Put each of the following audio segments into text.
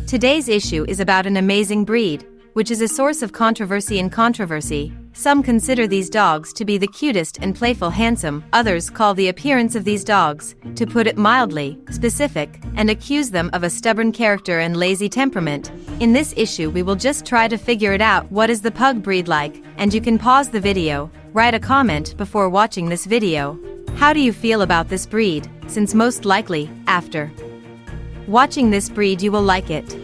Today's issue is about an amazing breed, which is a source of controversy and controversy. Some consider these dogs to be the cutest and playful handsome, others call the appearance of these dogs, to put it mildly, specific, and accuse them of a stubborn character and lazy temperament. In this issue we will just try to figure it out. What is the pug breed like? And you can pause the video, write a comment before watching this video. How do you feel about this breed, since most likely, after watching this breed you will like it.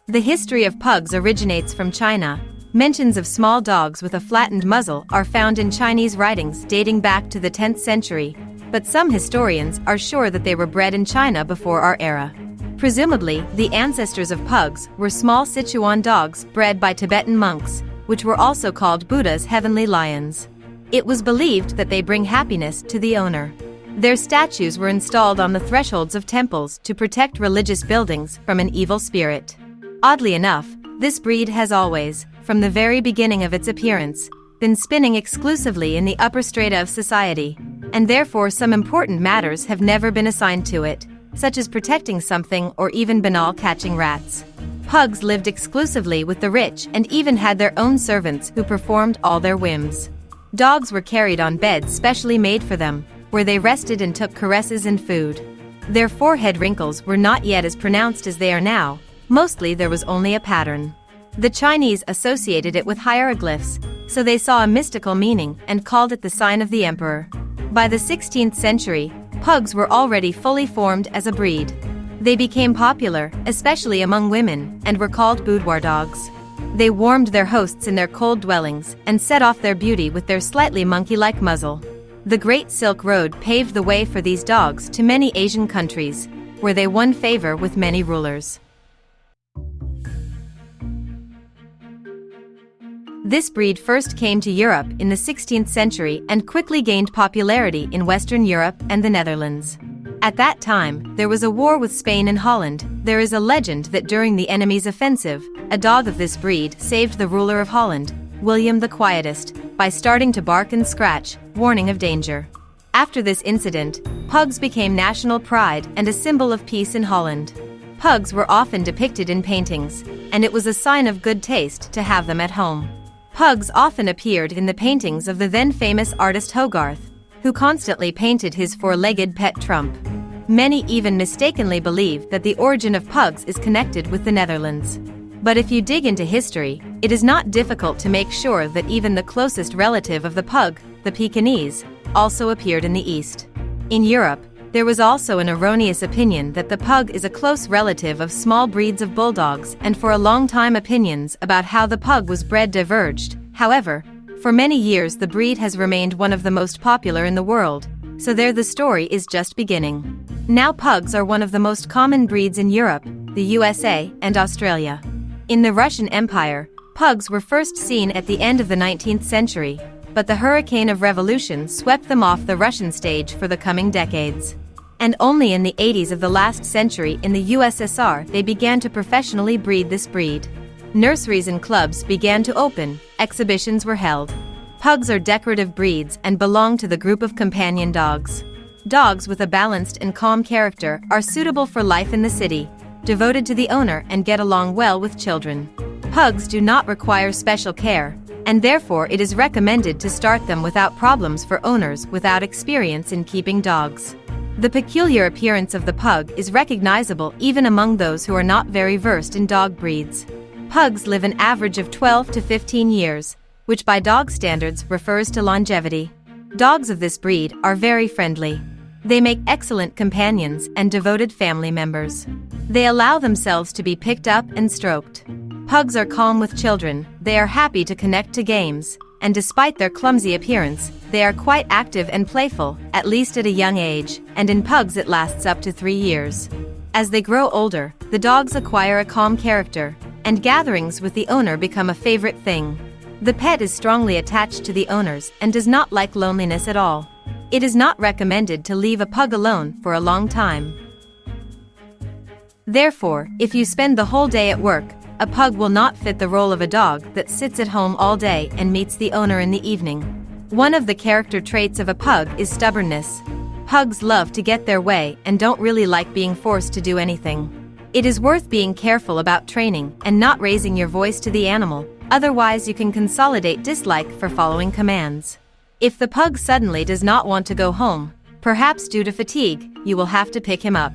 The history of pugs originates from China. Mentions of small dogs with a flattened muzzle are found in Chinese writings dating back to the 10th century, but some historians are sure that they were bred in China before our era. Presumably, the ancestors of pugs were small Sichuan dogs bred by Tibetan monks, which were also called Buddha's heavenly lions. It was believed that they bring happiness to the owner. Their statues were installed on the thresholds of temples to protect religious buildings from an evil spirit. Oddly enough, this breed has always, from the very beginning of its appearance, been spinning exclusively in the upper strata of society, and therefore some important matters have never been assigned to it, such as protecting something or even banal catching rats. Pugs lived exclusively with the rich and even had their own servants who performed all their whims. Dogs were carried on beds specially made for them, where they rested and took caresses and food. Their forehead wrinkles were not yet as pronounced as they are now. Mostly there was only a pattern. The Chinese associated it with hieroglyphs, so they saw a mystical meaning and called it the sign of the emperor. By the 16th century, pugs were already fully formed as a breed. They became popular, especially among women, and were called boudoir dogs. They warmed their hosts in their cold dwellings and set off their beauty with their slightly monkey-like muzzle. The Great Silk Road paved the way for these dogs to many Asian countries, where they won favor with many rulers. This breed first came to Europe in the 16th century and quickly gained popularity in Western Europe and the Netherlands. At that time, there was a war with Spain and Holland. There is a legend that during the enemy's offensive, a dog of this breed saved the ruler of Holland, William the Quietest, by starting to bark and scratch, warning of danger. After this incident, pugs became national pride and a symbol of peace in Holland. Pugs were often depicted in paintings, and it was a sign of good taste to have them at home. Pugs often appeared in the paintings of the then famous artist Hogarth, who constantly painted his four-legged pet Trump. Many even mistakenly believe that the origin of pugs is connected with the Netherlands. But if you dig into history, it is not difficult to make sure that even the closest relative of the pug, the Pekingese, also appeared in the East. In Europe, there was also an erroneous opinion that the pug is a close relative of small breeds of bulldogs, and for a long time opinions about how the pug was bred diverged. However, for many years the breed has remained one of the most popular in the world, so there the story is just beginning. Now pugs are one of the most common breeds in Europe, the USA, and Australia. In the Russian Empire, pugs were first seen at the end of the 19th century, but the hurricane of revolution swept them off the Russian stage for the coming decades. And only in the 80s of the last century in the USSR they began to professionally breed this breed. Nurseries and clubs began to open, exhibitions were held. Pugs are decorative breeds and belong to the group of companion dogs. Dogs with a balanced and calm character are suitable for life in the city, devoted to the owner and get along well with children. Pugs do not require special care, and therefore it is recommended to start them without problems for owners without experience in keeping dogs. The peculiar appearance of the pug is recognizable even among those who are not very versed in dog breeds. Pugs live an average of 12 to 15 years, which by dog standards refers to longevity. Dogs of this breed are very friendly. They make excellent companions and devoted family members. They allow themselves to be picked up and stroked. Pugs are calm with children, they are happy to connect to games, and despite their clumsy appearance, they are quite active and playful, at least at a young age, and in pugs it lasts up to 3 years. As they grow older, the dogs acquire a calm character, and gatherings with the owner become a favorite thing. The pet is strongly attached to the owners and does not like loneliness at all. It is not recommended to leave a pug alone for a long time. Therefore, if you spend the whole day at work, a pug will not fit the role of a dog that sits at home all day and meets the owner in the evening. One of the character traits of a pug is stubbornness. Pugs love to get their way and don't really like being forced to do anything. It is worth being careful about training and not raising your voice to the animal, otherwise you can consolidate dislike for following commands. If the pug suddenly does not want to go home, perhaps due to fatigue, you will have to pick him up.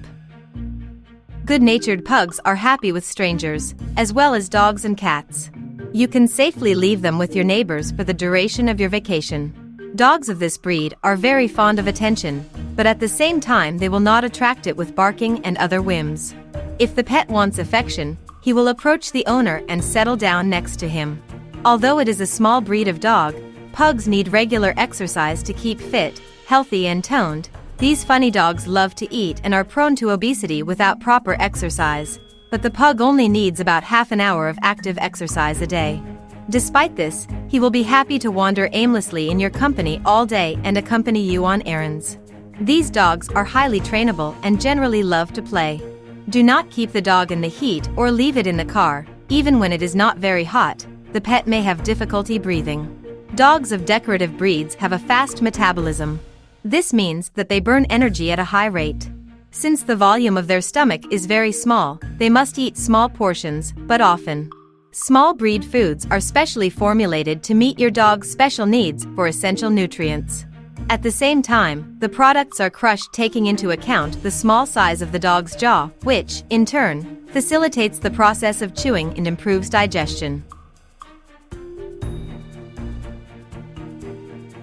Good-natured pugs are happy with strangers, as well as dogs and cats. You can safely leave them with your neighbors for the duration of your vacation. Dogs of this breed are very fond of attention, but at the same time they will not attract it with barking and other whims. If the pet wants affection, he will approach the owner and settle down next to him. Although it is a small breed of dog, pugs need regular exercise to keep fit, healthy and toned. These funny dogs love to eat and are prone to obesity without proper exercise, but the pug only needs about half an hour of active exercise a day. Despite this, he will be happy to wander aimlessly in your company all day and accompany you on errands. These dogs are highly trainable and generally love to play. Do not keep the dog in the heat or leave it in the car, even when it is not very hot. The pet may have difficulty breathing. Dogs of decorative breeds have a fast metabolism. This means that they burn energy at a high rate. Since the volume of their stomach is very small, they must eat small portions, but often. Small breed foods are specially formulated to meet your dog's special needs for essential nutrients. At the same time, the products are crushed taking into account the small size of the dog's jaw, which, in turn, facilitates the process of chewing and improves digestion.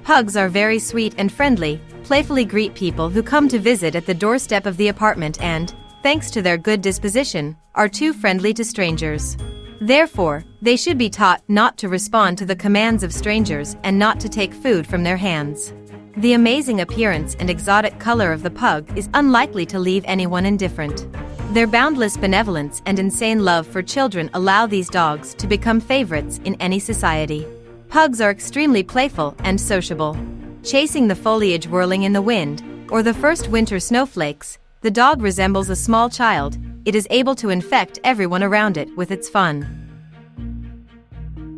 Pugs are very sweet and friendly, playfully greet people who come to visit at the doorstep of the apartment and, thanks to their good disposition, are too friendly to strangers. Therefore, they should be taught not to respond to the commands of strangers and not to take food from their hands. The amazing appearance and exotic color of the pug is unlikely to leave anyone indifferent. Their boundless benevolence and insane love for children allow these dogs to become favorites in any society. Pugs are extremely playful and sociable. Chasing the foliage whirling in the wind, or the first winter snowflakes, the dog resembles a small child. It is able to infect everyone around it with its fun.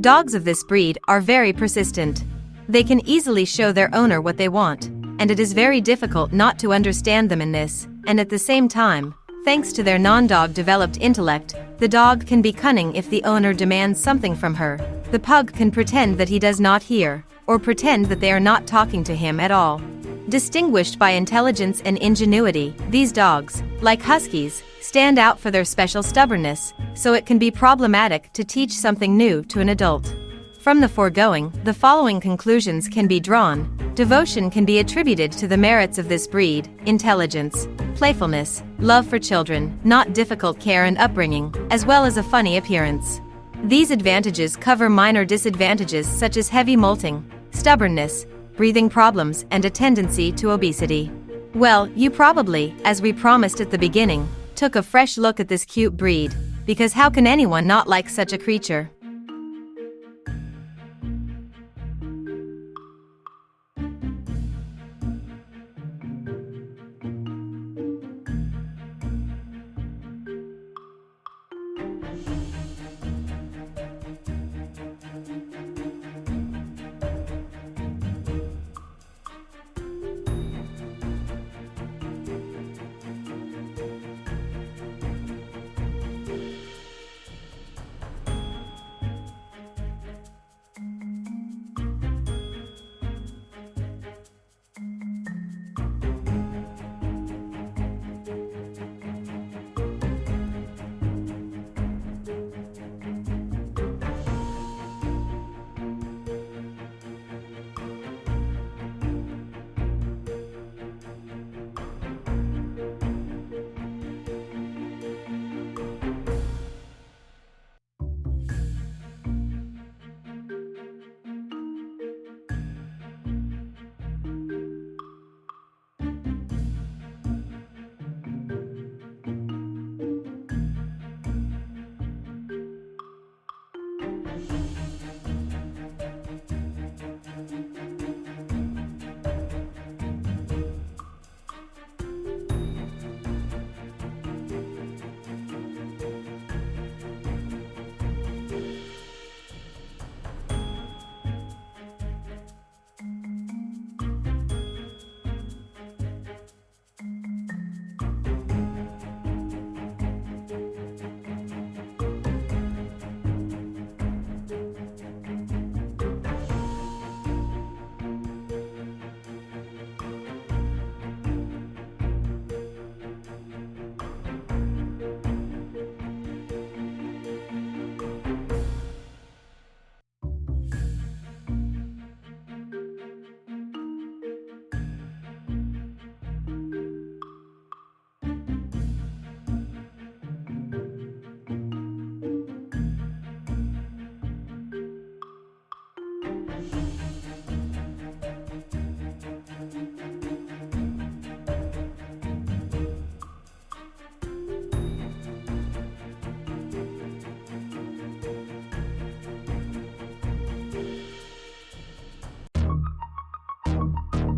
Dogs of this breed are very persistent. They can easily show their owner what they want, and it is very difficult not to understand them in this, and at the same time, thanks to their non-dog developed intellect, the dog can be cunning if the owner demands something from her. The pug can pretend that he does not hear, or pretend that they are not talking to him at all. Distinguished by intelligence and ingenuity, these dogs, like huskies, stand out for their special stubbornness, so it can be problematic to teach something new to an adult. From the foregoing, the following conclusions can be drawn. Devotion can be attributed to the merits of this breed: intelligence, playfulness, love for children, not difficult care and upbringing, as well as a funny appearance. These advantages cover minor disadvantages such as heavy molting, stubbornness, breathing problems, and a tendency to obesity. Well, you probably, as we promised at the beginning, took a fresh look at this cute breed, because how can anyone not like such a creature?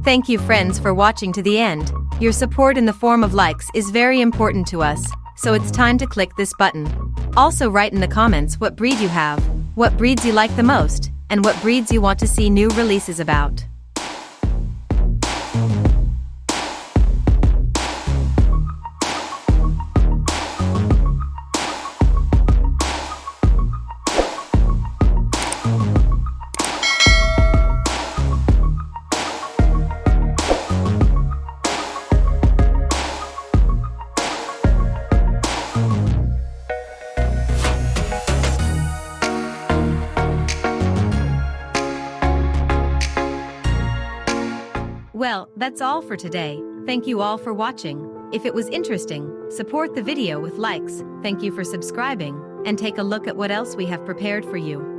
Thank you friends for watching to the end. Your support in the form of likes is very important to us, so it's time to click this button. Also write in the comments what breed you have, what breeds you like the most, and what breeds you want to see new releases about. Well, that's all for today. Thank you all for watching. If it was interesting, support the video with likes. Thank you for subscribing, and take a look at what else we have prepared for you.